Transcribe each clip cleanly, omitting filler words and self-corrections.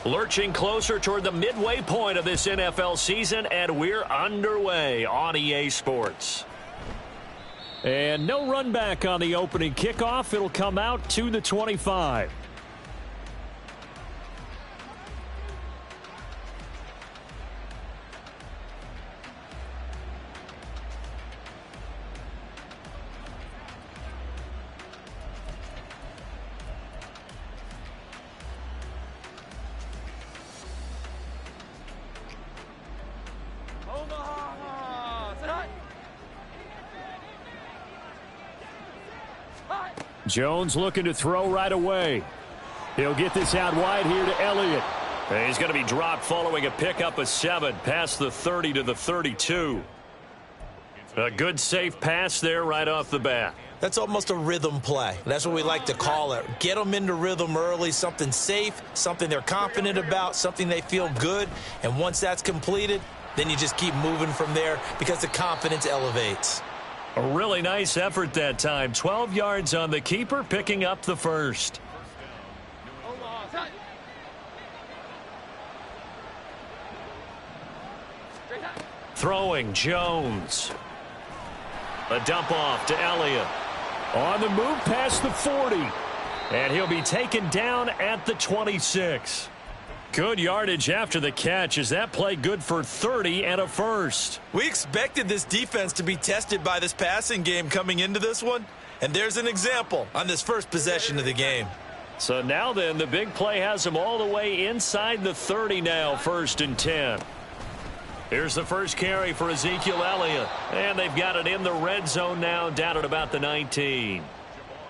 Lurching closer toward the midway point of this NFL season, and we're underway on EA Sports. And no run back on the opening kickoff. It'll come out to the 25. Jones looking to throw right away. He'll get this out wide here to Elliott. And he's going to be dropped following a pickup of 7 past the 30 to the 32. A good safe pass there right off the bat. That's almost a rhythm play. That's what we like to call it. Get them into rhythm early, something safe, something they're confident about, something they feel good. And once that's completed, then you just keep moving from there because the confidence elevates. A really nice effort that time. 12 yards on the keeper, picking up the first. Throwing, Jones. A dump off to Elliott. On the move past the 40. And he'll be taken down at the 26. Good yardage after the catch. Is that play good for 30 and a first? We expected this defense to be tested by this passing game coming into this one. And there's an example on this first possession of the game. So now then, the big play has them all the way inside the 30 now, 1st and 10. Here's the first carry for Ezekiel Elliott. And they've got it in the red zone now, down at about the 19.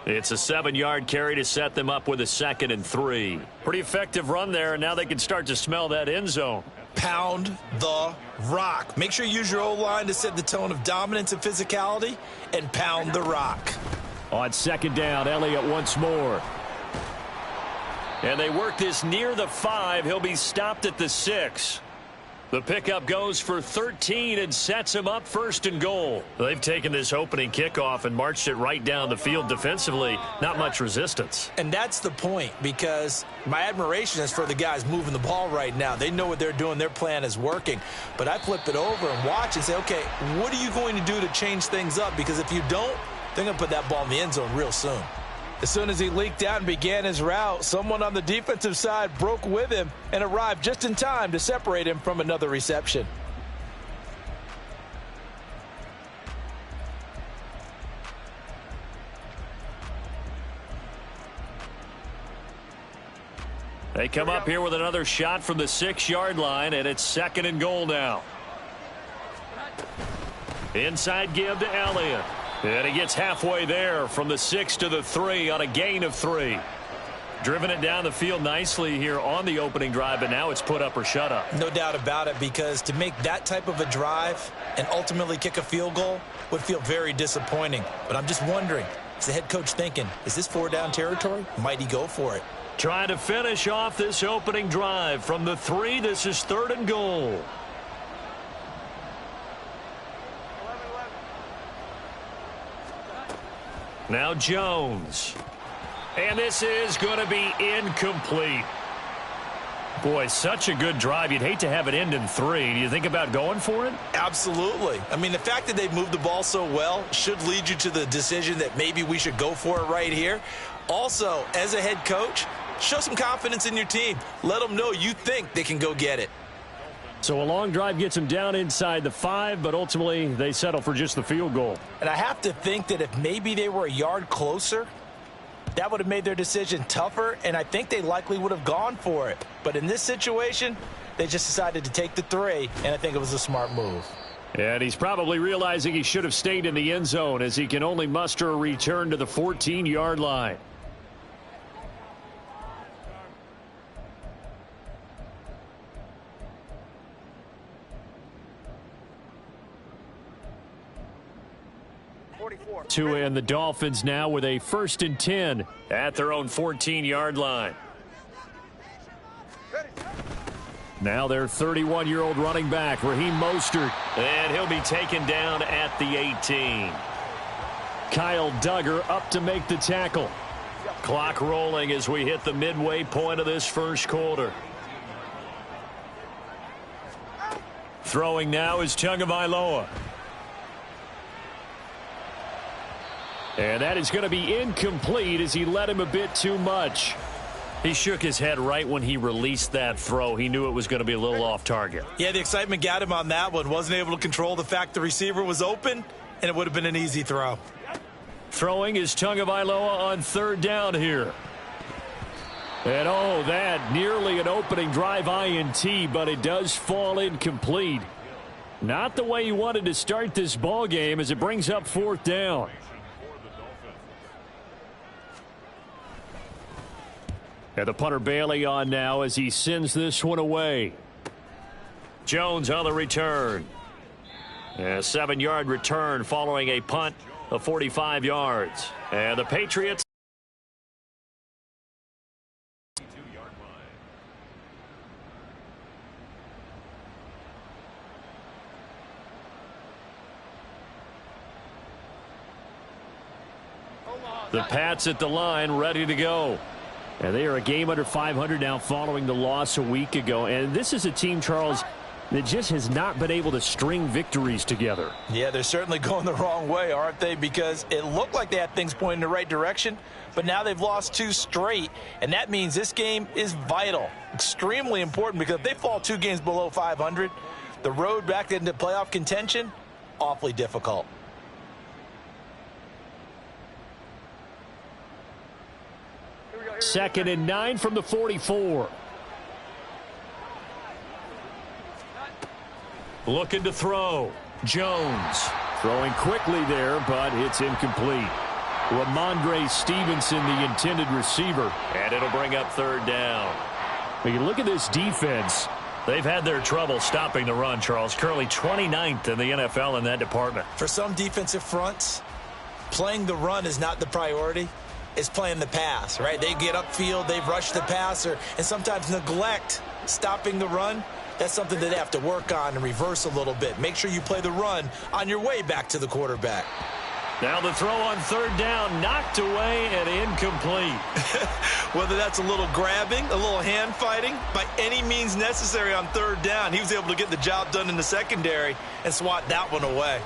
It's a 7-yard carry to set them up with a 2nd and 3. Pretty effective run there, and now they can start to smell that end zone. Pound the rock. Make sure you use your O-line to set the tone of dominance and physicality, and pound the rock. On 2nd down, Elliott once more. And they work this near the 5. He'll be stopped at the 6. The pickup goes for 13 and sets him up 1st and goal. They've taken this opening kickoff and marched it right down the field defensively. Not much resistance. And that's the point, because my admiration is for the guys moving the ball right now. They know what they're doing. Their plan is working. But I flip it over and watch and say, okay, what are you going to do to change things up? Because if you don't, they're going to put that ball in the end zone real soon. As soon as he leaked out and began his route, someone on the defensive side broke with him and arrived just in time to separate him from another reception. They come up here with another shot from the 6-yard line, and it's 2nd and goal now. Inside give to Elliott. And he gets halfway there from the 6 to the 3 on a gain of 3. Driven it down the field nicely here on the opening drive, but now it's put up or shut up. No doubt about it, because to make that type of a drive and ultimately kick a field goal would feel very disappointing. But I'm just wondering, is the head coach thinking, is this 4-down territory? Might he go for it? Trying to finish off this opening drive from the 3. This is 3rd and goal. Now Jones. And this is going to be incomplete. Boy, such a good drive. You'd hate to have it end in 3. Do you think about going for it? Absolutely. I mean, the fact that they've moved the ball so well should lead you to the decision that maybe we should go for it right here. Also, as a head coach, show some confidence in your team. Let them know you think they can go get it. So a long drive gets them down inside the 5, but ultimately they settle for just the field goal. And I have to think that if maybe they were a yard closer, that would have made their decision tougher, and I think they likely would have gone for it. But in this situation, they just decided to take the 3, and I think it was a smart move. And he's probably realizing he should have stayed in the end zone, as he can only muster a return to the 14-yard line. To end the Dolphins now with a 1st and 10 at their own 14-yard line. Now their 31-year-old running back, Raheem Mostert. And he'll be taken down at the 18. Kyle Duggar up to make the tackle. Clock rolling as we hit the midway point of this first quarter. Throwing now is Tagovailoa. And that is going to be incomplete as he led him a bit too much. He shook his head right when he released that throw. He knew it was going to be a little off target. Yeah, the excitement got him on that one. Wasn't able to control the fact the receiver was open, and it would have been an easy throw. Throwing is Tagovailoa on third down here. And oh, that nearly an opening drive INT, but it does fall incomplete. Not the way you wanted to start this ball game as it brings up fourth down. And the punter Bailey on now as he sends this one away. Jones on the return. A 7-yard return following a punt of 45 yards. And the Patriots. The Pats at the line, ready to go. And they are a game under 500 now following the loss a week ago. And this is a team, Charles, that just has not been able to string victories together. Yeah, they're certainly going the wrong way, aren't they? Because it looked like they had things pointing in the right direction, but now they've lost 2 straight, and that means this game is vital, extremely important, because if they fall 2 games below 500, the road back into playoff contention, awfully difficult. Second and 9 from the 44. Looking to throw. Jones. Throwing quickly there, but it's incomplete. Ramondre Stevenson, the intended receiver. And it'll bring up third down. When you look at this defense, they've had their trouble stopping the run, Charles. Currently 29th in the NFL in that department. For some defensive fronts, playing the run is not the priority. It's playing the pass, right? They get upfield, they rush the passer, and sometimes neglect stopping the run. That's something that they have to work on and reverse a little bit. Make sure you play the run on your way back to the quarterback. Now the throw on third down, knocked away and incomplete. Whether that's a little grabbing, a little hand fighting, by any means necessary on third down, he was able to get the job done in the secondary and swat that one away.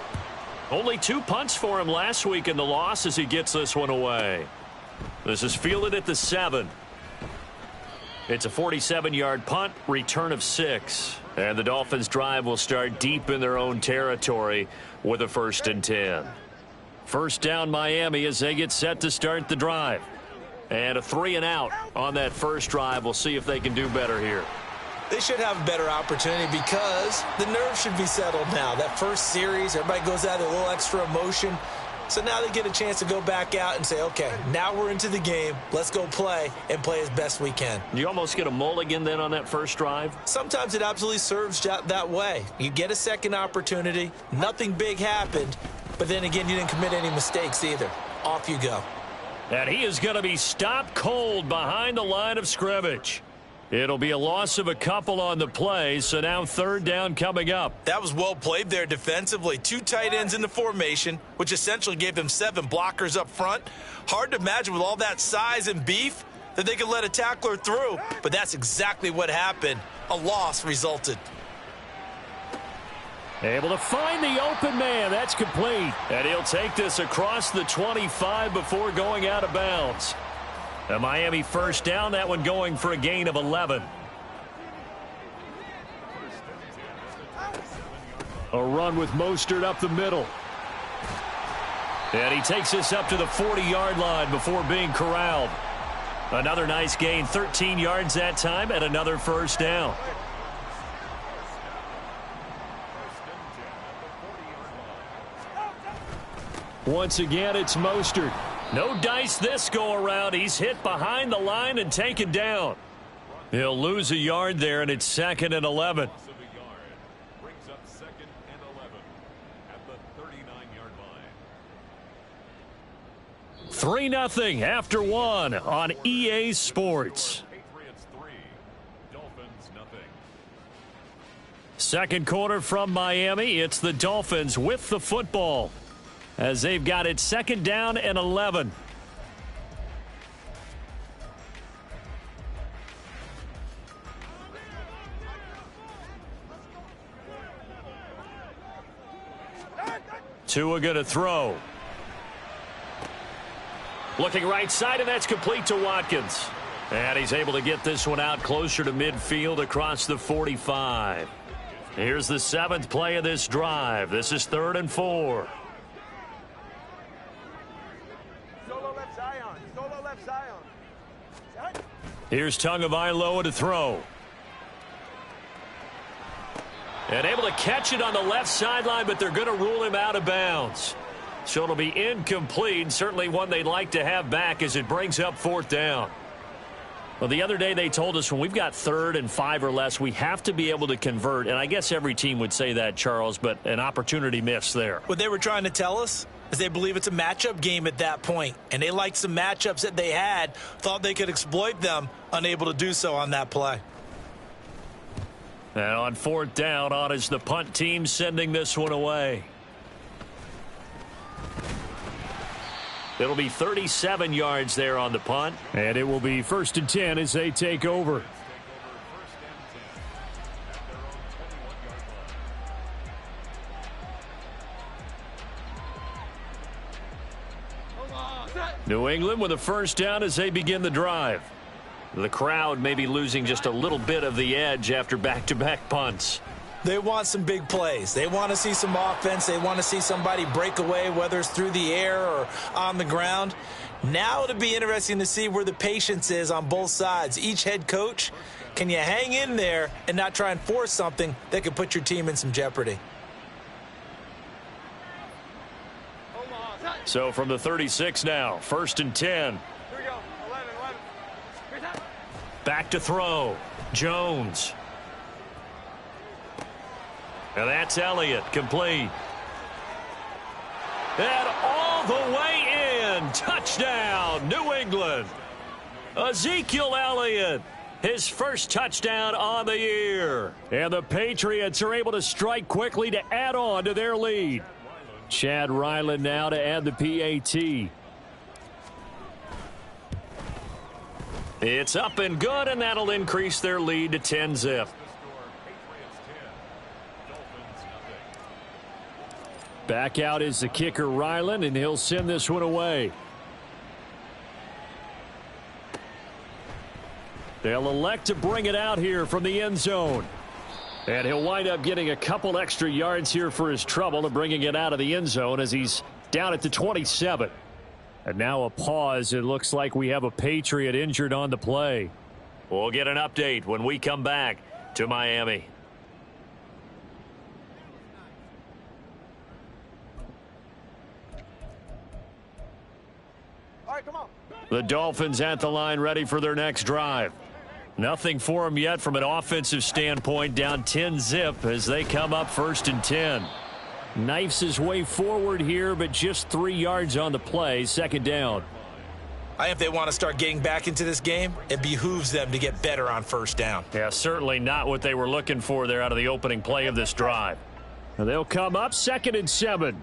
Only 2 punts for him last week in the loss as he gets this one away. This is fielded at the 7. It's a 47-yard punt, return of 6. And the Dolphins drive will start deep in their own territory with a 1st and 10. First down Miami as they get set to start the drive. And a 3 and out on that first drive. We'll see if they can do better here. They should have a better opportunity because the nerves should be settled now. That first series, everybody goes out with a little extra emotion. So now they get a chance to go back out and say, okay, now we're into the game. Let's go play and play as best we can. You almost get a mulligan then on that first drive? Sometimes it absolutely serves that way. You get a second opportunity. Nothing big happened. But then again, you didn't commit any mistakes either. Off you go. And he is going to be stopped cold behind the line of scrimmage. It'll be a loss of a couple on the play, so now third down coming up. That was well played there defensively. 2 tight ends in the formation, which essentially gave them 7 blockers up front. Hard to imagine with all that size and beef that they could let a tackler through, but that's exactly what happened. A loss resulted. Able to find the open man. That's complete. And he'll take this across the 25 before going out of bounds. A Miami first down, that one going for a gain of 11. A run with Mostert up the middle. And he takes this up to the 40-yard line before being corralled. Another nice gain, 13 yards that time, and another first down. Once again, it's Mostert. No dice this go-around. He's hit behind the line and taken down. He'll lose a yard there, and it's 2nd and 11. 3-0 after 1 on EA Sports. Second quarter from Miami. It's the Dolphins with the football as they've got it 2nd down and 11. Tua going to throw. Looking right side, and that's complete to Watkins. And he's able to get this one out closer to midfield across the 45. Here's the 7th play of this drive. This is 3rd and 4. Solo left Zion. Solo left Zion. Here's Tagovailoa to throw. And able to catch it on the left sideline, but they're going to rule him out of bounds. So it'll be incomplete, certainly one they'd like to have back as it brings up 4th down. Well, the other day they told us when we've got 3rd and 5 or less, we have to be able to convert. And I guess every team would say that, Charles, but an opportunity missed there. What they were trying to tell us is they believe it's a matchup game at that point. And they liked some matchups that they had, thought they could exploit them, unable to do so on that play. And on 4th down, on is the punt team sending this one away. It'll be 37 yards there on the punt. And it will be 1st and 10 as they take over. New England with a 1st down as they begin the drive. The crowd may be losing just a little bit of the edge after back-to-back punts. They want some big plays. They want to see some offense. They want to see somebody break away, whether it's through the air or on the ground. Now it'll be interesting to see where the patience is on both sides. Each head coach, can you hang in there and not try and force something that could put your team in some jeopardy? So from the 36 now, 1st and 10. Here we go. 11. Back to throw. Jones. And that's Elliott, complete. And all the way in. Touchdown, New England. Ezekiel Elliott, his first touchdown on the year. And the Patriots are able to strike quickly to add on to their lead. Chad Ryland now to add the PAT. It's up and good, and that'll increase their lead to 10-zip. Back out is the kicker Ryland, and he'll send this one away. They'll elect to bring it out here from the end zone. And he'll wind up getting a couple extra yards here for his trouble and bringing it out of the end zone as he's down at the 27. And now a pause. It looks like we have a Patriot injured on the play. We'll get an update when we come back to Miami. All right, come on. The Dolphins at the line ready for their next drive. Nothing for them yet from an offensive standpoint, down 10-zip as they come up 1st and 10. Knifes his way forward here, but just 3 yards on the play, 2nd down. I think if they want to start getting back into this game, it behooves them to get better on 1st down. Yeah, certainly not what they were looking for there out of the opening play of this drive. And they'll come up 2nd and 7.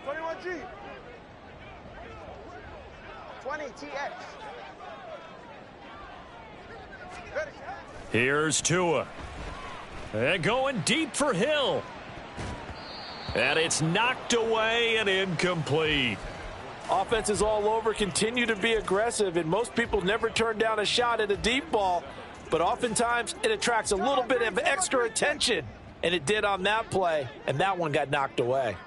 21G. 20TX. Here's Tua. And going deep for Hill. And it's knocked away and incomplete. Offenses all over continue to be aggressive, and most people never turn down a shot at a deep ball, but oftentimes it attracts a little bit of extra attention, and it did on that play, and that one got knocked away.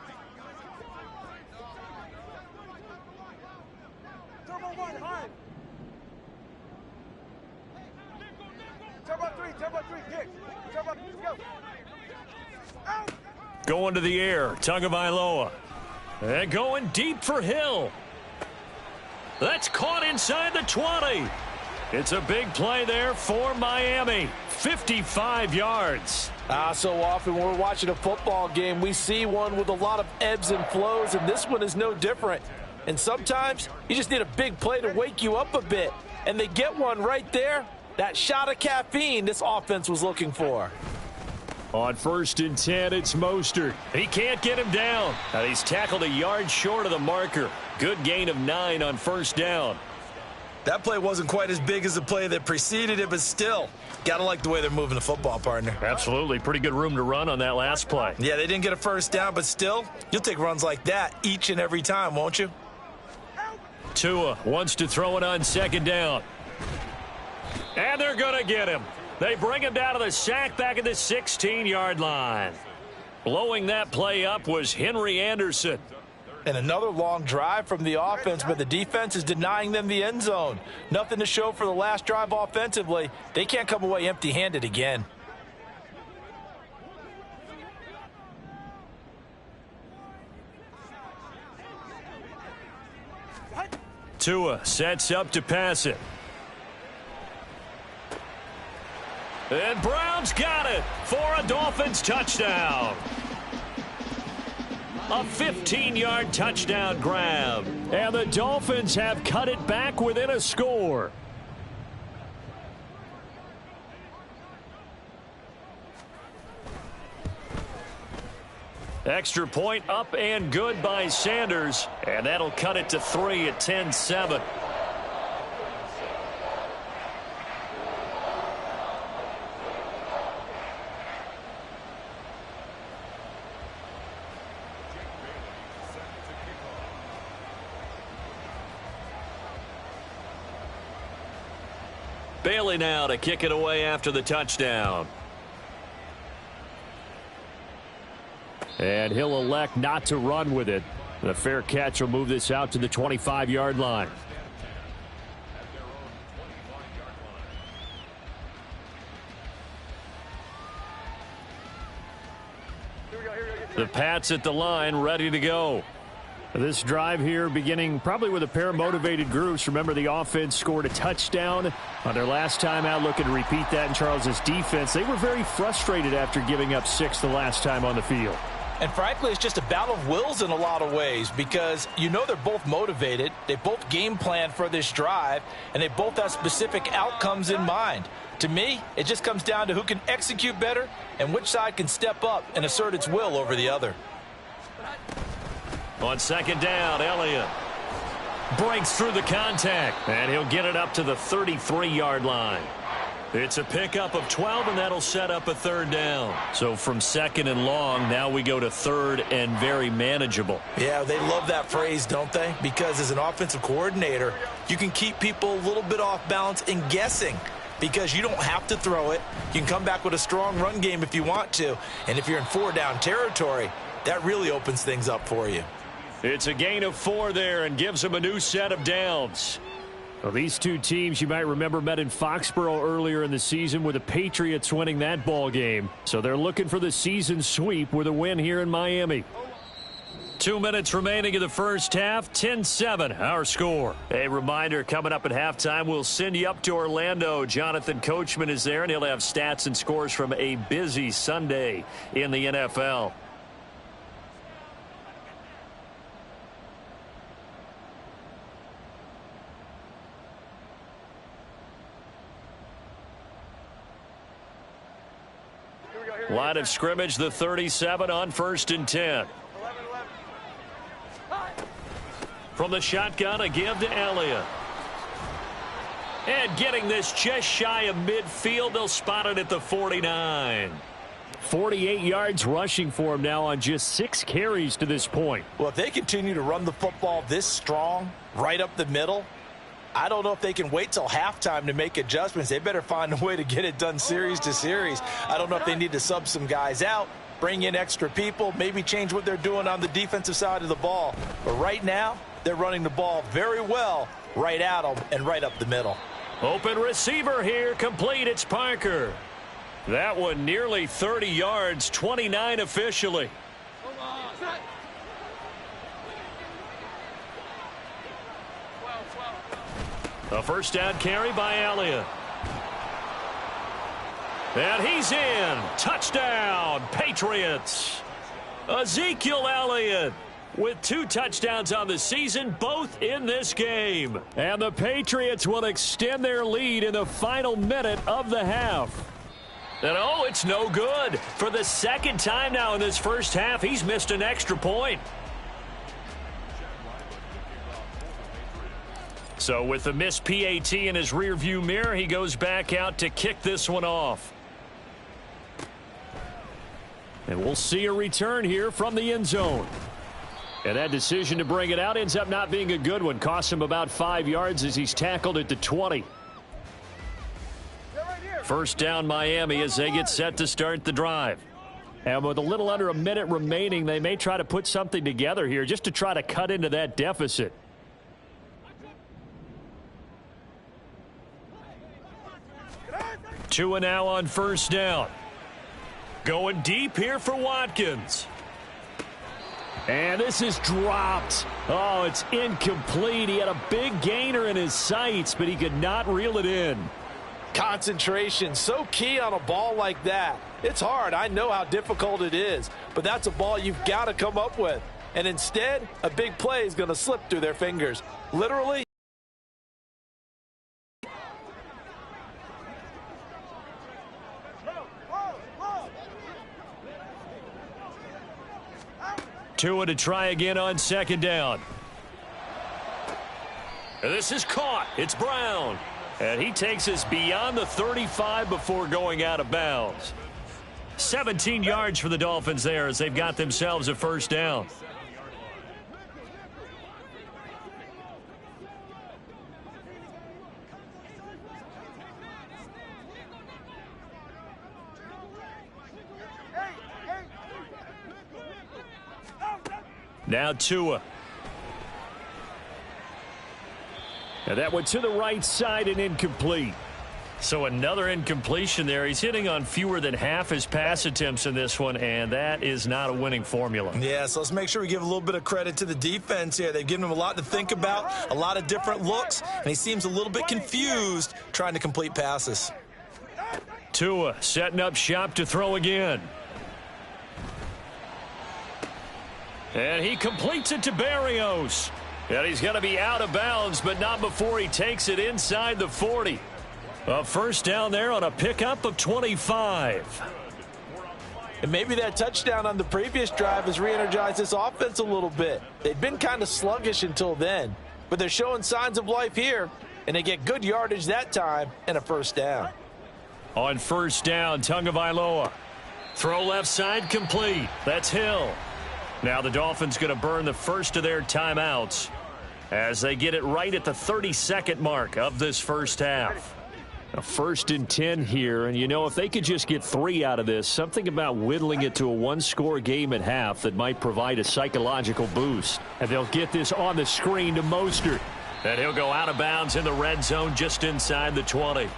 Going to the air, Tagovailoa. And going deep for Hill. That's caught inside the 20. It's a big play there for Miami. 55 yards. So often when we're watching a football game, we see one with a lot of ebbs and flows, and this one is no different. And sometimes you just need a big play to wake you up a bit. And they get one right there. That shot of caffeine this offense was looking for. On 1st and 10, it's Mostert. He can't get him down. He's tackled a yard short of the marker. Good gain of 9 on 1st down. That play wasn't quite as big as the play that preceded it, but still, got to like the way they're moving the football, partner. Absolutely. Pretty good room to run on that last play. Yeah, they didn't get a first down, but still, you'll take runs like that each and every time, won't you? Tua wants to throw it on second down. And they're going to get him. They bring him down to the sack back at the 16-yard line. Blowing that play up was Henry Anderson. And another long drive from the offense, but the defense is denying them the end zone. Nothing to show for the last drive offensively. They can't come away empty-handed again. Tua sets up to pass it. And Brown's got it for a Dolphins touchdown. A 15-yard touchdown grab. And the Dolphins have cut it back within a score. Extra point up and good by Sanders. And that'll cut it to 3 at 10-7. Bailey now to kick it away after the touchdown. And he'll elect not to run with it. The fair catch will move this out to the 25-yard line. The Pats at the line, ready to go. This drive here beginning probably with a pair of motivated groups. Remember, the offense scored a touchdown on their last time out, looking to repeat that in Charles' defense. They were very frustrated after giving up 6 the last time on the field. And frankly, it's just a battle of wills in a lot of ways because you know they're both motivated. They both game plan for this drive, and they both have specific outcomes in mind. To me, it just comes down to who can execute better and which side can step up and assert its will over the other. On second down, Elliott breaks through the contact, and he'll get it up to the 33-yard line. It's a pickup of 12, and that'll set up a third down. So from second and long, now we go to third and very manageable. Yeah, they love that phrase, don't they? Because as an offensive coordinator, you can keep people a little bit off balance and guessing because you don't have to throw it. You can come back with a strong run game if you want to. And if you're in 4-down territory, that really opens things up for you. It's a gain of 4 there and gives them a new set of downs. Well, these two teams, you might remember, met in Foxborough earlier in the season with the Patriots winning that ball game. So they're looking for the season sweep with a win here in Miami. 2 minutes remaining in the first half. 10-7 our score. A reminder, coming up at halftime, we'll send you up to Orlando. Jonathan Coachman is there, and he'll have stats and scores from a busy Sunday in the NFL. Line of scrimmage, the 37 on 1st and 10. From the shotgun, a give to Elliott. And getting this just shy of midfield, they'll spot it at the 49. 48 yards rushing for him now on just 6 carries to this point. Well, if they continue to run the football this strong, right up the middle, I don't know if they can wait till halftime to make adjustments. They better find a way to get it done series to series. I don't know if they need to sub some guys out, bring in extra people, maybe change what they're doing on the defensive side of the ball. But right now, they're running the ball very well right at them and right up the middle. Open receiver here, complete. It's Parker. That one nearly 30 yards, 29 officially. A first down carry by Elliott. And he's in. Touchdown, Patriots. Ezekiel Elliott with 2 touchdowns on the season, both in this game. And the Patriots will extend their lead in the final minute of the half. And oh, it's no good. For the second time now in this first half, he's missed an extra point. So with the missed PAT in his rearview mirror, he goes back out to kick this one off. And we'll see a return here from the end zone. And that decision to bring it out ends up not being a good one. Costs him about 5 yards as he's tackled at the 20. First down Miami as they get set to start the drive. And with a little under a minute remaining, they may try to put something together here just to try to cut into that deficit. Tua now on first down. Going deep here for Watkins. And this is dropped. Oh, it's incomplete. He had a big gainer in his sights, but he could not reel it in. Concentration, so key on a ball like that. It's hard. I know how difficult it is, but that's a ball you've got to come up with. And instead, a big play is going to slip through their fingers. Literally. Tua to try again on second down. This is caught. It's Brown. And he takes us beyond the 35 before going out of bounds. 17 yards for the Dolphins there as they've got themselves a first down. Now Tua. And that went to the right side and incomplete. So another incompletion there. He's hitting on fewer than half his pass attempts in this one, and that is not a winning formula. Yeah, so let's make sure we give a little bit of credit to the defense here. They've given him a lot to think about, a lot of different looks, and he seems a little bit confused trying to complete passes. Tua setting up shop to throw again. And he completes it to Berrios. And he's going to be out of bounds, but not before he takes it inside the 40. A first down there on a pickup of 25. And maybe that touchdown on the previous drive has re-energized this offense a little bit. They've been kind of sluggish until then, but they're showing signs of life here, and they get good yardage that time and a first down. On first down, Tagovailoa. Throw left side complete. That's Hill. Now the Dolphins going to burn the first of their timeouts as they get it right at the 32nd mark of this first half. A 1st and 10 here, and you know, if they could just get 3 out of this, something about whittling it to a one-score game at half that might provide a psychological boost. And they'll get this on the screen to Mostert. And he'll go out of bounds in the red zone just inside the 20.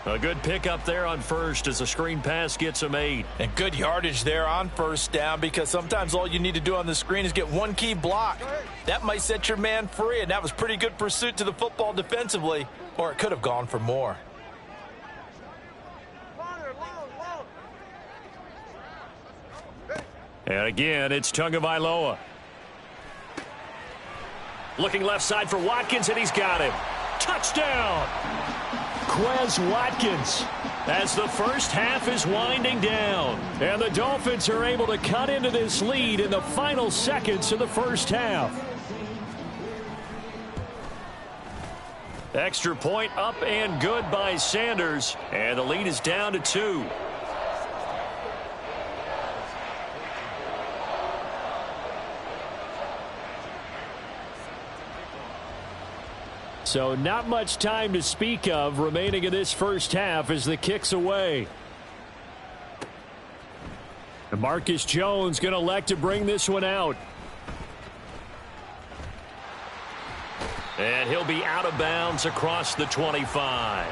A good pickup there on first as the screen pass gets him 8. And good yardage there on first down, because sometimes all you need to do on the screen is get one key block. That might set your man free, and that was pretty good pursuit to the football defensively, or it could have gone for more. And again, it's Tagovailoa. Looking left side for Watkins, and he's got him. Touchdown! Quez Watkins as the first half is winding down. And the Dolphins are able to cut into this lead in the final seconds of the first half. Extra point up and good by Sanders. And the lead is down to 2. So not much time to speak of remaining in this first half as the kick's away. And Marcus Jones going to elect to bring this one out. And he'll be out of bounds across the 25.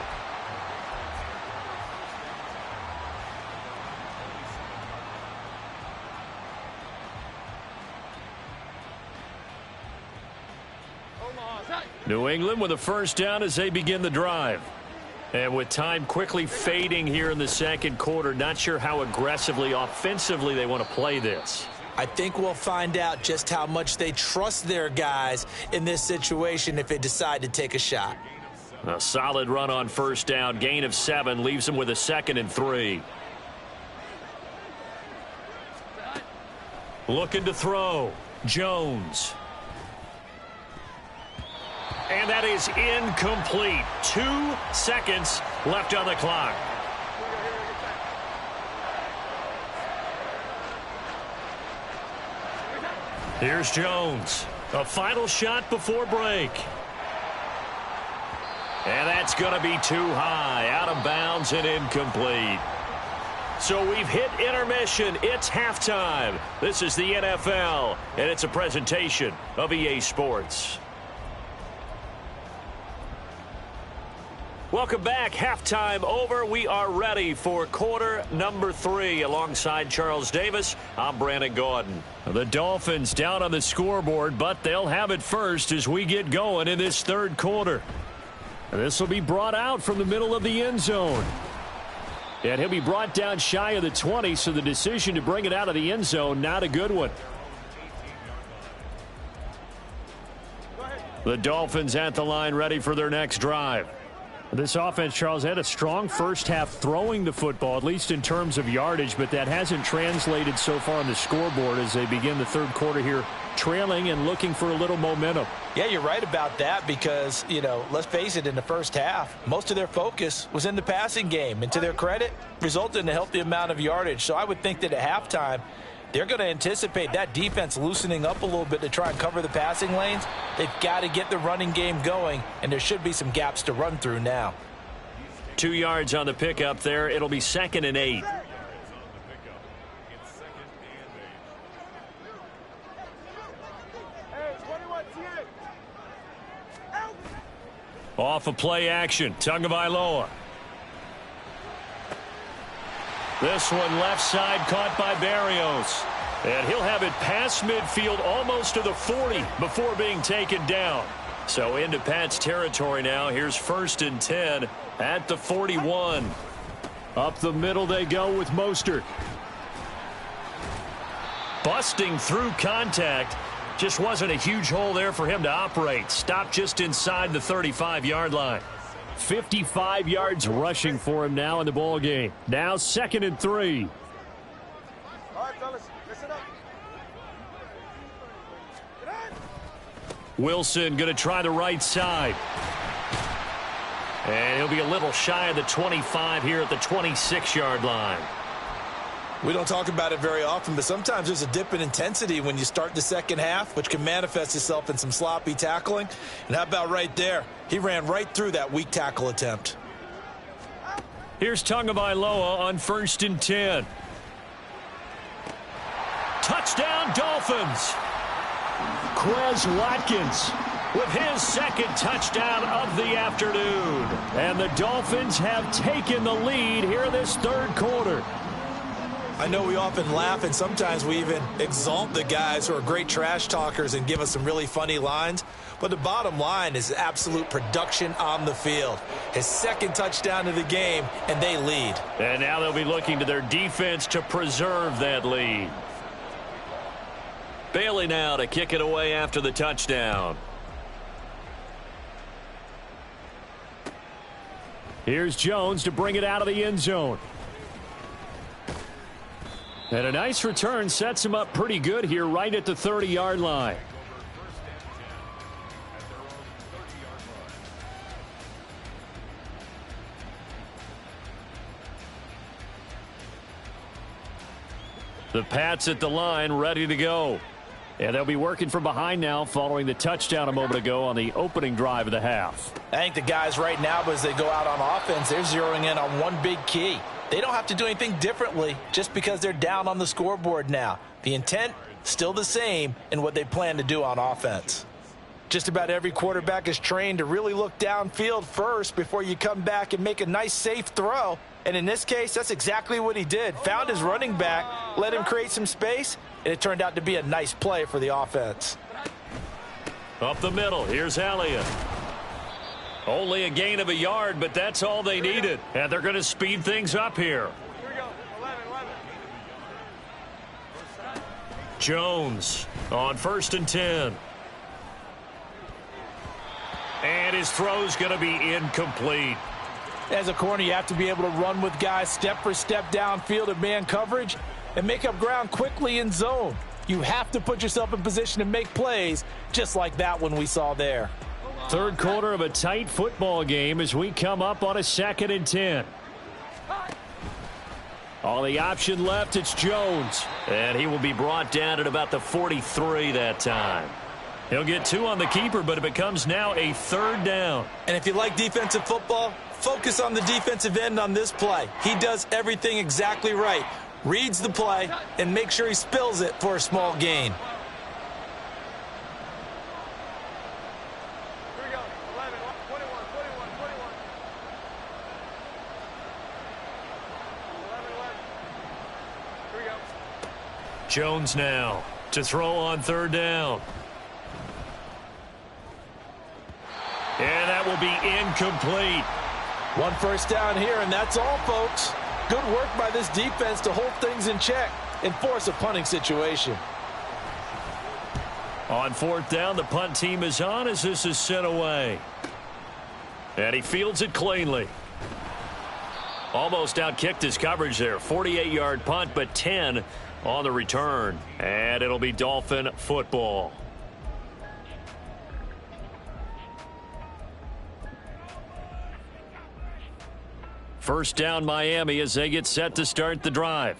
New England with a first down as they begin the drive. And with time quickly fading here in the second quarter, not sure how aggressively, offensively they want to play this. I think we'll find out just how much they trust their guys in this situation if they decide to take a shot. A solid run on first down. Gain of 7 leaves them with a 2nd and 3. Looking to throw. Jones. And that is incomplete. 2 seconds left on the clock. Here's Jones. A final shot before break. And that's going to be too high. Out of bounds and incomplete. So we've hit intermission. It's halftime. This is the NFL, and it's a presentation of EA Sports. Welcome back. Halftime over. We are ready for quarter number 3. Alongside Charles Davis, I'm Brandon Gaudin. The Dolphins down on the scoreboard, but they'll have it first as we get going in this third quarter. This will be brought out from the middle of the end zone. And he'll be brought down shy of the 20, so the decision to bring it out of the end zone, not a good one. The Dolphins at the line ready for their next drive. This offense, Charles, had a strong first half throwing the football, at least in terms of yardage, but that hasn't translated so far on the scoreboard as they begin the third quarter here, trailing and looking for a little momentum. Yeah, you're right about that because, let's face it, in the first half, most of their focus was in the passing game. And to their credit, resulted in a healthy amount of yardage. So I would think that at halftime, they're going to anticipate that defense loosening up a little bit to try and cover the passing lanes. They've got to get the running game going, and there should be some gaps to run through now. 2 yards on the pickup there. It'll be 2nd and 8. Off of play action, Tagovailoa. This one left side caught by Barrios. And he'll have it past midfield almost to the 40 before being taken down. So into Pat's territory now. Here's 1st and 10 at the 41. Up the middle they go with Mostert. Busting through contact. Just wasn't a huge hole there for him to operate. Stopped just inside the 35-yard line. 55 yards rushing for him now in the ball game. Now 2nd and 3. All right, fellas, listen up. Wilson going to try the right side. And he'll be a little shy of the 25 here at the 26-yard line. We don't talk about it very often, but sometimes there's a dip in intensity when you start the second half, which can manifest itself in some sloppy tackling. And how about right there? He ran right through that weak tackle attempt. Here's Tagovailoa on 1st and 10. Touchdown, Dolphins. Quez Watkins with his 2nd touchdown of the afternoon. And the Dolphins have taken the lead here this third quarter. I know we often laugh, and sometimes we even exalt the guys who are great trash talkers and give us some really funny lines. But the bottom line is absolute production on the field. His 2nd touchdown of the game, and they lead. And now they'll be looking to their defense to preserve that lead. Bailey now to kick it away after the touchdown. Here's Jones to bring it out of the end zone. And a nice return sets him up pretty good here right at the 30-yard line. The Pats at the line ready to go. And they'll be working from behind now following the touchdown a moment ago on the opening drive of the half. I think the guys right now, as they go out on offense, they're zeroing in on one big key. They don't have to do anything differently just because they're down on the scoreboard now. The intent, still the same in what they plan to do on offense. Just about every quarterback is trained to really look downfield first before you come back and make a nice, safe throw. And in this case, that's exactly what he did. Found his running back, let him create some space, and it turned out to be a nice play for the offense. Up the middle, here's Elliott. Only a gain of a yard, but that's all they needed. And they're going to speed things up here. Here we go. 11. Jones on 1st and 10. And his throw's going to be incomplete. As a corner, you have to be able to run with guys step for step downfield in man coverage and make up ground quickly in zone. You have to put yourself in position to make plays just like that one we saw there. Third quarter of a tight football game as we come up on a 2nd and 10. All the option left, it's Jones. And he will be brought down at about the 43 that time. He'll get 2 on the keeper, but it becomes now a 3rd down. And if you like defensive football, focus on the defensive end on this play. He does everything exactly right. Reads the play and make sure he spills it for a small gain. Here we go. 11, 21, 21, 21. 11, 11. Here we go. Jones now to throw on 3rd down. And that will be incomplete. 1 first down here, and that's all, folks. Good work by this defense to hold things in check and force a punting situation. On 4th down, the punt team is on as this is sent away. And he fields it cleanly. Almost outkicked his coverage there. 48-yard punt, but 10 on the return. And it'll be Dolphin football. First down Miami as they get set to start the drive.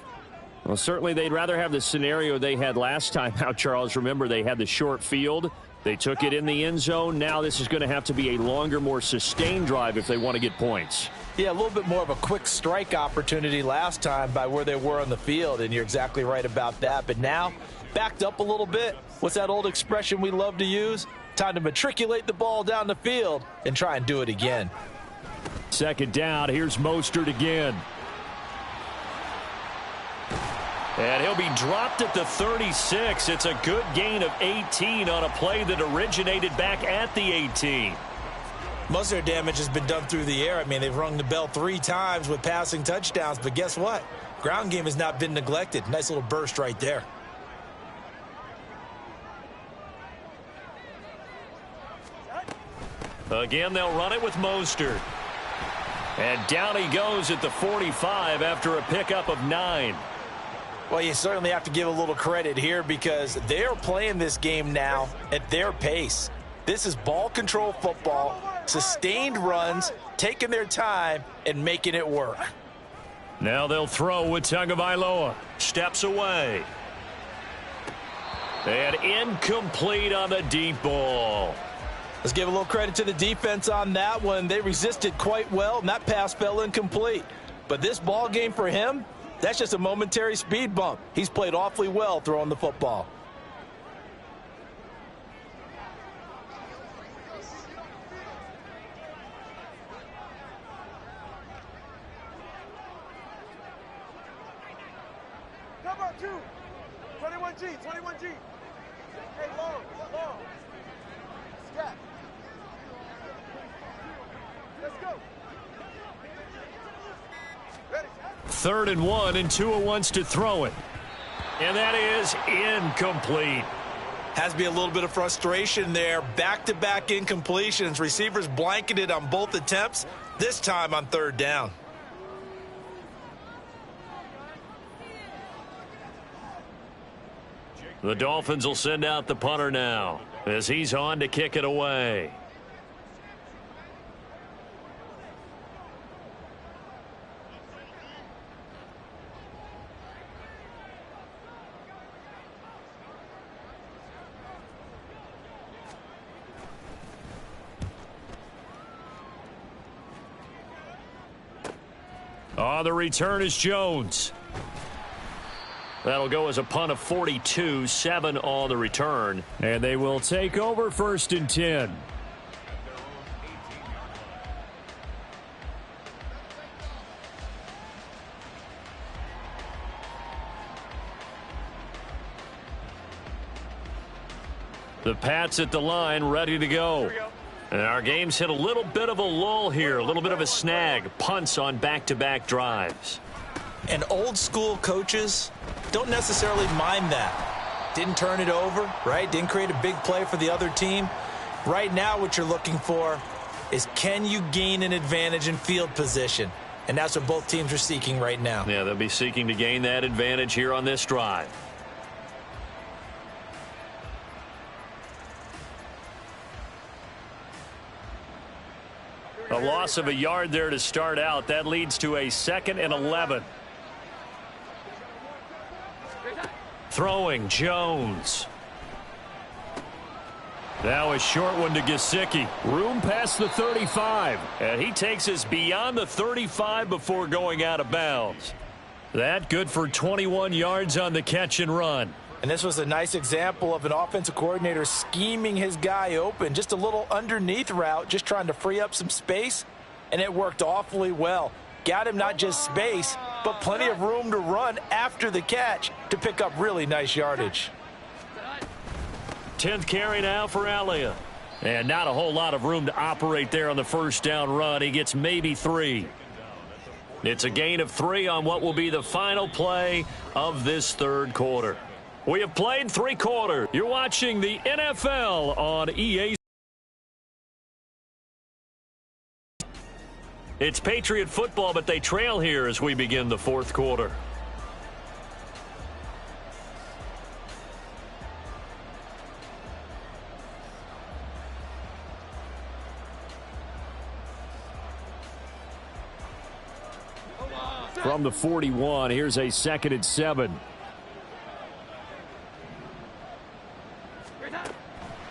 Well, certainly they'd rather have the scenario they had last time out, Charles. Remember, they had the short field. They took it in the end zone. Now this is going to have to be a longer, more sustained drive if they want to get points. Yeah, a little bit more of a quick strike opportunity last time by where they were on the field, and you're exactly right about that. But now, backed up a little bit. What's that old expression we love to use? Time to matriculate the ball down the field and try and do it again. 2nd down, here's Mostert again. And he'll be dropped at the 36. It's a good gain of 18 on a play that originated back at the 18. Most of their damage has been done through the air. I mean, they've rung the bell 3 times with passing touchdowns, but guess what? Ground game has not been neglected. Nice little burst right there. Again, they'll run it with Mostert. And down he goes at the 45 after a pickup of 9. Well, you certainly have to give a little credit here because they're playing this game now at their pace. This is ball control football, sustained runs, taking their time and making it work. Now they'll throw with Tagovailoa. Steps away. And incomplete on the deep ball. Let's give a little credit to the defense on that one. They resisted quite well, and that pass fell incomplete. But this ball game for him, that's just a momentary speed bump. He's played awfully well throwing the football. Cover 2. 21G, 21G. Hey, long. Scat. Let's go. Ready. 3rd and 1, and Tua wants to throw it. And that is incomplete. Has to be a little bit of frustration there. Back-to-back incompletions. Receivers blanketed on both attempts, this time on 3rd down. The Dolphins will send out the punter now as he's on to kick it away. The return is Jones. That'll go as a punt of 42, 7 on the return. And they will take over 1st and 10. The Pats at the line, ready to go. And our game's hit a little bit of a lull here, a little bit of a snag. Punts on back-to-back drives. And old school coaches don't necessarily mind that. Didn't turn it over, right? Didn't create a big play for the other team. Right now what you're looking for is can you gain an advantage in field position? And that's what both teams are seeking right now. Yeah, they'll be seeking to gain that advantage here on this drive. A loss of a yard there to start out. That leads to a 2nd and 11. Throwing, Jones. Now a short one to Gesicki. Room past the 35. And he takes us beyond the 35 before going out of bounds. That good for 21 yards on the catch and run. And this was a nice example of an offensive coordinator scheming his guy open. Just a little underneath route, just trying to free up some space, and it worked awfully well. Got him not just space, but plenty of room to run after the catch to pick up really nice yardage. 10th carry now for Elliott. And not a whole lot of room to operate there on the first down run. He gets maybe 3. It's a gain of 3 on what will be the final play of this third quarter. We have played 3 quarters. You're watching the NFL on EA. It's Patriot football, but they trail here as we begin the fourth quarter. From the 41, here's a 2nd and 7.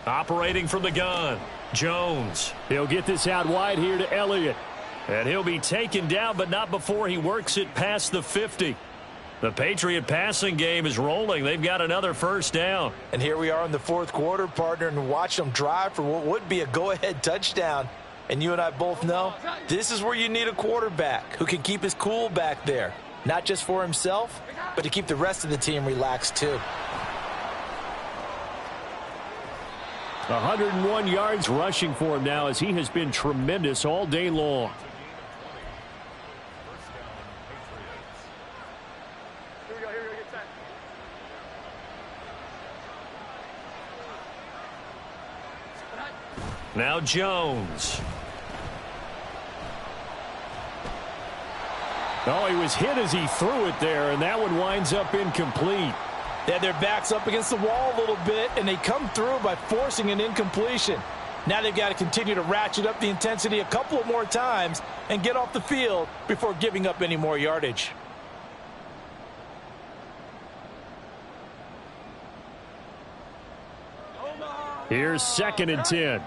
Operating from the gun, Jones. He'll get this out wide here to Elliott. And he'll be taken down, but not before he works it past the 50. The Patriot passing game is rolling. They've got another first down. And here we are in the fourth quarter, partner, and watch them drive for what would be a go-ahead touchdown. And you and I both know this is where you need a quarterback who can keep his cool back there. Not just for himself, but to keep the rest of the team relaxed too. 101 yards rushing for him now as he has been tremendous all day long. Here we go, get set. Now Jones. Oh, he was hit as he threw it there, and that one winds up incomplete. They had their backs up against the wall a little bit, and they come through by forcing an incompletion. Now they've got to continue to ratchet up the intensity a couple of more times and get off the field before giving up any more yardage. Here's 2nd and 10.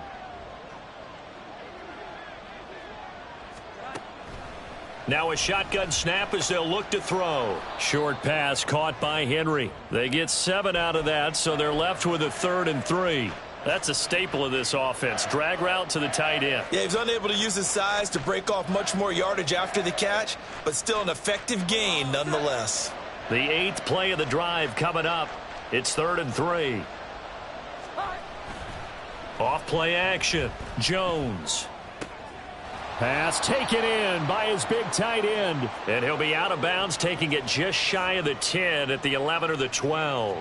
Now a shotgun snap as they'll look to throw. Short pass caught by Henry. They get 7 out of that, so they're left with a 3rd and 3. That's a staple of this offense. Drag route to the tight end. Yeah, he was unable to use his size to break off much more yardage after the catch, but still an effective gain nonetheless. The 8th play of the drive coming up. It's 3rd and 3. Off play action. Jones. Pass taken in by his big tight end. And he'll be out of bounds, taking it just shy of the 10 at the 11 or the 12.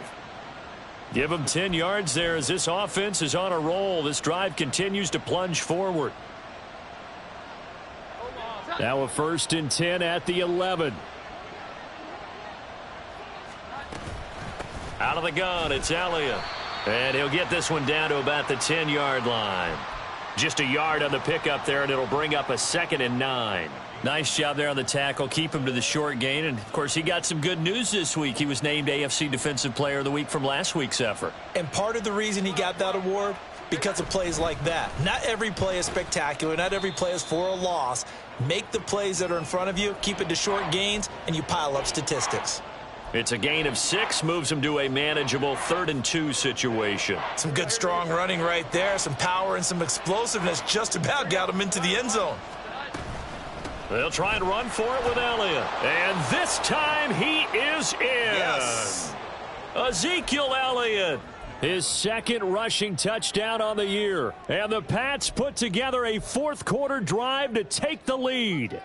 Give him 10 yards there as this offense is on a roll. This drive continues to plunge forward. Now a 1st and 10 at the 11. Out of the gun, it's Elliott. And he'll get this one down to about the 10-yard line. Just a yard on the pickup there, and it'll bring up a 2nd and 9. Nice job there on the tackle. Keep him to the short gain. And, of course, he got some good news this week. He was named AFC Defensive Player of the Week from last week's effort. And part of the reason he got that award, because of plays like that. Not every play is spectacular. Not every play is for a loss. Make the plays that are in front of you, keep it to short gains, and you pile up statistics. It's a gain of 6, moves him to a manageable 3rd and 2 situation. Some good, strong running right there. Some power and some explosiveness just about got him into the end zone. They'll try and run for it with Elliott. And this time he is in. Yes. Ezekiel Elliott. His 2nd rushing touchdown on the year. And the Pats put together a fourth quarter drive to take the lead.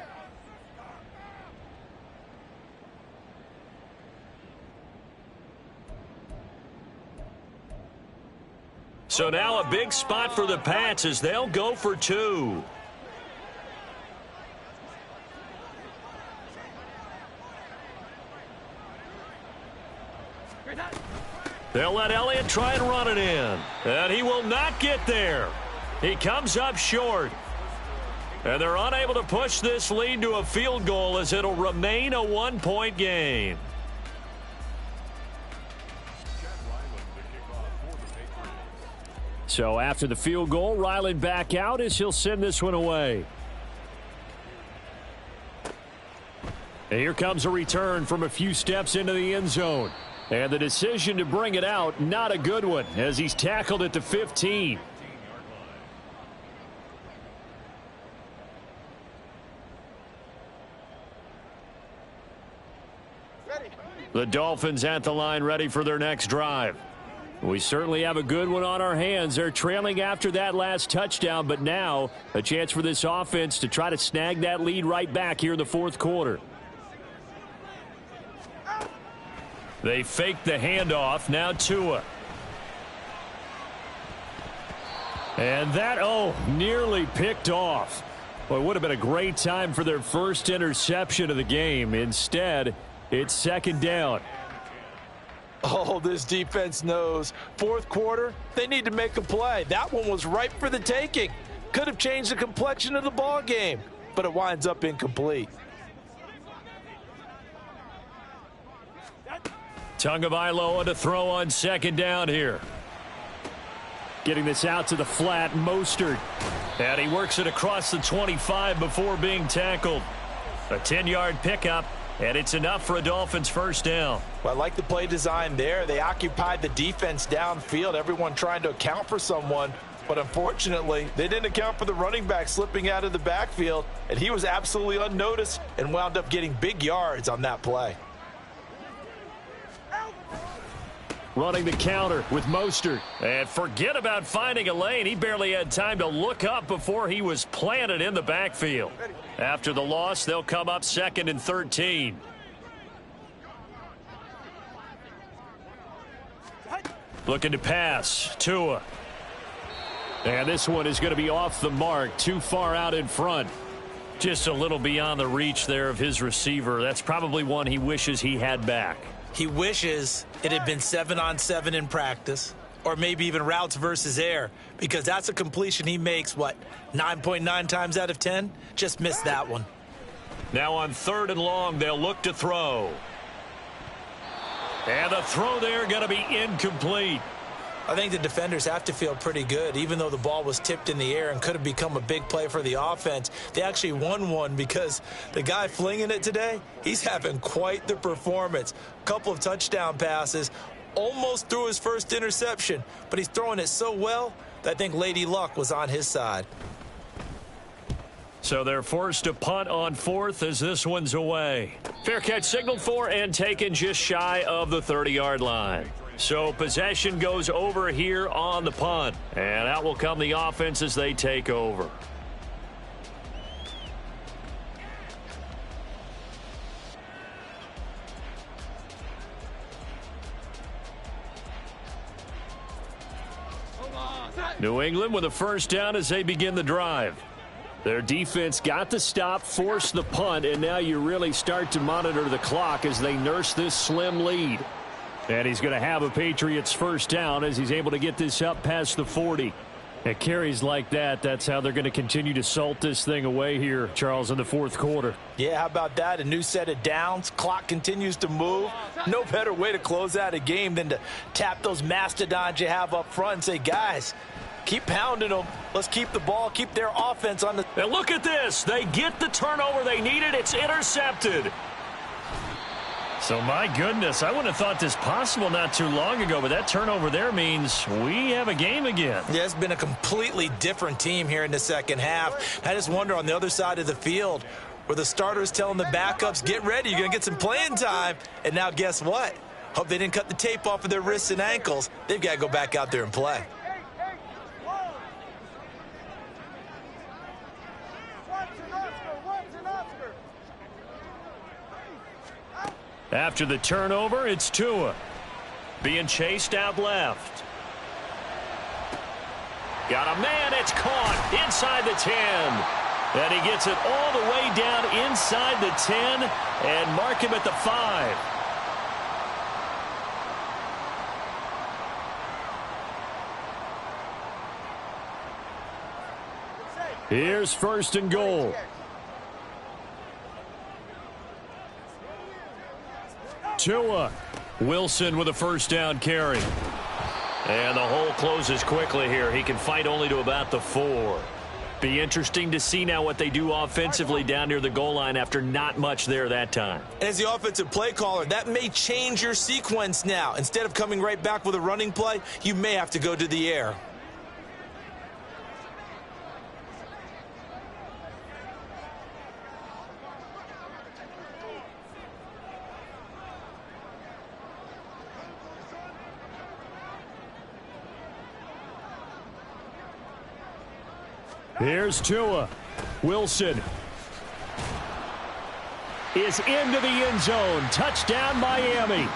So now a big spot for the Pats as they'll go for 2. They'll let Elliott try and run it in. And he will not get there. He comes up short. And they're unable to push this lead to a field goal as it'll remain a one-point game. So after the field goal, Ryland back out as he'll send this one away. And here comes a return from a few steps into the end zone. And the decision to bring it out, not a good one, as he's tackled at the 15. The Dolphins at the line, ready for their next drive. We certainly have a good one on our hands. They're trailing after that last touchdown, but now a chance for this offense to try to snag that lead right back here in the fourth quarter. They fake the handoff. Now Tua. And that, nearly picked off. Well, it would have been a great time for their first interception of the game. Instead, it's second down. Oh, this defense knows. Fourth quarter, they need to make a play. That one was ripe for the taking. Could have changed the complexion of the ball game, but it winds up incomplete. Tagovailoa to throw on second down here. Getting this out to the flat, Mostert. And he works it across the 25 before being tackled. A 10-yard pickup, and it's enough for a Dolphins first down. Well, I like the play design there. They occupied the defense downfield, everyone trying to account for someone. But unfortunately, they didn't account for the running back slipping out of the backfield, and he was absolutely unnoticed and wound up getting big yards on that play. Running the counter with Mostert. And forget about finding a lane. He barely had time to look up before he was planted in the backfield. After the loss, they'll come up second and 13. Looking to pass. Tua. And this one is going to be off the mark, too far out in front. Just a little beyond the reach there of his receiver. That's probably one he wishes he had back. He wishes it had been 7-on-7 in practice, or maybe even routes versus air, because that's a completion he makes, 9.9 times out of 10? Just missed that one. Now on third and long, they'll look to throw. And the throw there going to be incomplete. I think the defenders have to feel pretty good. Even though the ball was tipped in the air and could have become a big play for the offense, they actually won one because the guy flinging it today, he's having quite the performance. Couple of touchdown passes, almost threw his first interception, but he's throwing it so well that I think Lady Luck was on his side. So they're forced to punt on fourth as this one's away. Fair catch signaled for and taken just shy of the 30-yard line. So possession goes over here on the punt. And out will come the offense as they take over. New England with a first down as they begin the drive. Their defense got the stop, forced the punt, and now you really start to monitor the clock as they nurse this slim lead. And he's going to have a Patriots first down as he's able to get this up past the 40. At carries like that, that's how they're going to continue to salt this thing away here, Charles, in the fourth quarter. Yeah, how about that? A new set of downs. Clock continues to move. No better way to close out a game than to tap those mastodons you have up front and say, guys, keep pounding them. Let's keep the ball, keep their offense on the... And look at this. They get the turnover they needed. It's intercepted. So, my goodness, I wouldn't have thought this possible not too long ago, but that turnover there means we have a game again. Yeah, it's been a completely different team here in the second half. I just wonder on the other side of the field where the starters telling the backups, get ready, you're going to get some playing time. And now guess what? Hope they didn't cut the tape off of their wrists and ankles. They've got to go back out there and play. After the turnover, it's Tua. Being chased out left. Got a man, it's caught inside the 10. And he gets it all the way down inside the 10 and mark him at the 5. Here's first and goal. Tua. Wilson with a first down carry. And the hole closes quickly here. He can fight only to about the 4. Be interesting to see now what they do offensively down near the goal line after not much there that time. As the offensive play caller, that may change your sequence now. Instead of coming right back with a running play, you may have to go to the air. Here's Tua. Wilson is into the end zone. Touchdown, Miami.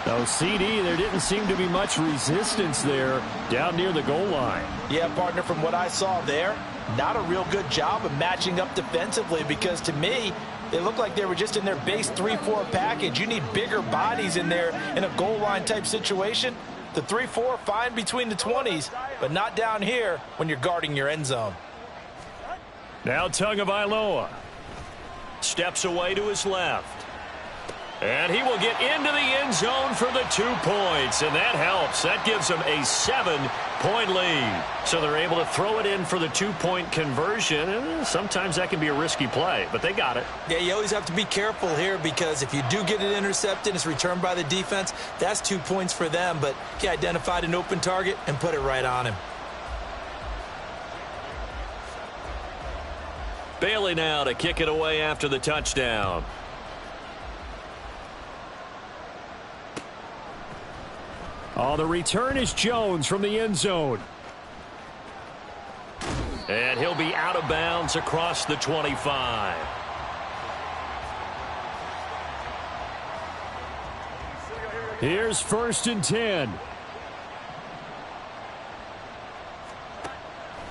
No, CD, there didn't seem to be much resistance there down near the goal line. Yeah, partner, from what I saw there, not a real good job of matching up defensively because to me, they looked like they were just in their base 3-4 package. You need bigger bodies in there in a goal line type situation. The 3-4, fine between the 20s, but not down here when you're guarding your end zone. Now Tagovailoa steps away to his left. And he will get into the end zone for the 2 points. And that helps. That gives them a 7-point lead. So they're able to throw it in for the 2-point conversion. Sometimes that can be a risky play, but they got it. Yeah, you always have to be careful here because if you do get it intercepted, it's returned by the defense. That's 2 points for them, but he identified an open target and put it right on him. Bailey now to kick it away after the touchdown. Oh, the return is Jones from the end zone. And he'll be out of bounds across the 25. Here's first and 10.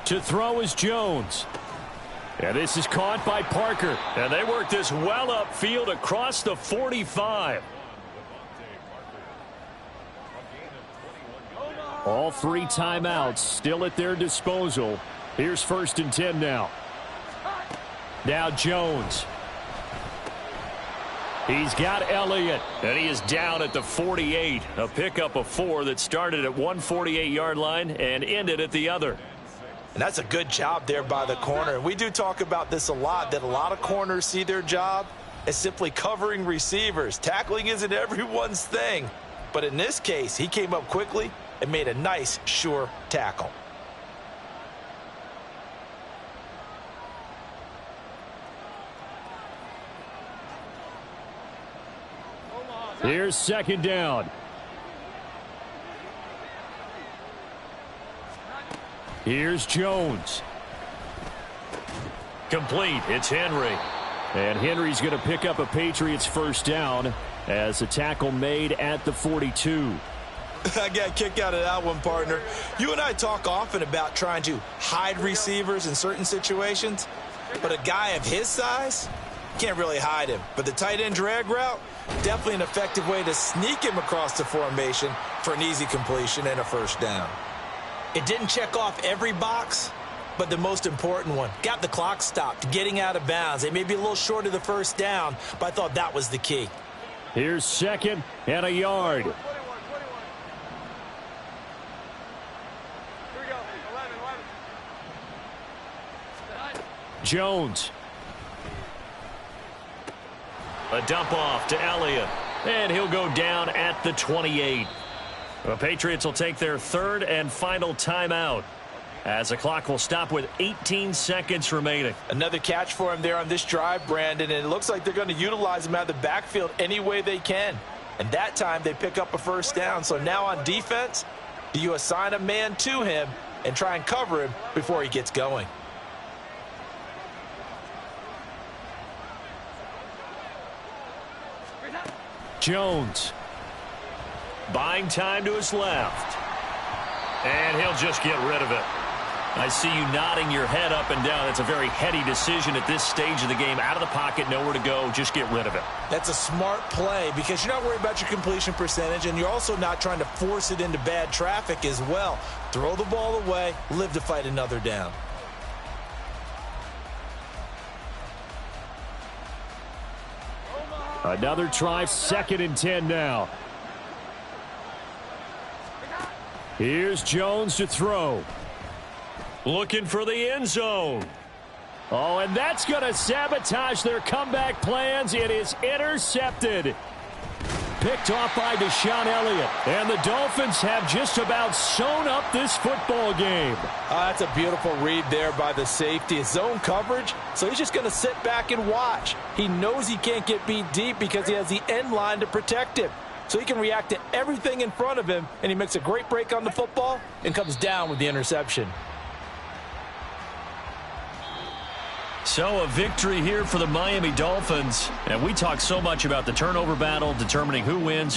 To throw is Jones. And this is caught by Parker. And they work this well upfield across the 45. All 3 timeouts still at their disposal. Here's first and 10 now. Now Jones. He's got Elliott. And he is down at the 48. A pickup of 4 that started at 148-yard line and ended at the other. And that's a good job there by the corner. And we do talk about this a lot, that a lot of corners see their job as simply covering receivers. Tackling isn't everyone's thing. But in this case, he came up quickly and made a nice, sure tackle. Here's second down. Here's Jones. Complete. It's Henry. And Henry's going to pick up a Patriots first down as a tackle made at the 42. I got a kick out of that one, partner. You and I talk often about trying to hide receivers in certain situations, but a guy of his size, can't really hide him. But the tight end drag route, definitely an effective way to sneak him across the formation for an easy completion and a first down. It didn't check off every box, but the most important one. Got the clock stopped, getting out of bounds. They may be a little short of the first down, but I thought that was the key. Here's second and a yard. Here we go. 11. Jones. A dump off to Elliott. And he'll go down at the 28. The Patriots will take their 3rd and final timeout as the clock will stop with 18 seconds remaining. Another catch for him there on this drive, Brandon, and it looks like they're going to utilize him out of the backfield any way they can. And that time they pick up a first down. So now on defense, do you assign a man to him and try and cover him before he gets going? Jones. Buying time to his left. And he'll just get rid of it. I see you nodding your head up and down. It's a very heady decision at this stage of the game. Out of the pocket, nowhere to go. Just get rid of it. That's a smart play because you're not worried about your completion percentage, and you're also not trying to force it into bad traffic as well. Throw the ball away, live to fight another down. Another try, 2nd and 10 now. Here's Jones to throw. Looking for the end zone. Oh, and that's going to sabotage their comeback plans. It is intercepted. Picked off by Deshaun Elliott. And the Dolphins have just about sewn up this football game. That's a beautiful read there by the safety. It's zone coverage, so he's just going to sit back and watch. He knows he can't get beat deep because he has the end line to protect him. So he can react to everything in front of him, and he makes a great break on the football and comes down with the interception. So a victory here for the Miami Dolphins. And we talk so much about the turnover battle, determining who wins.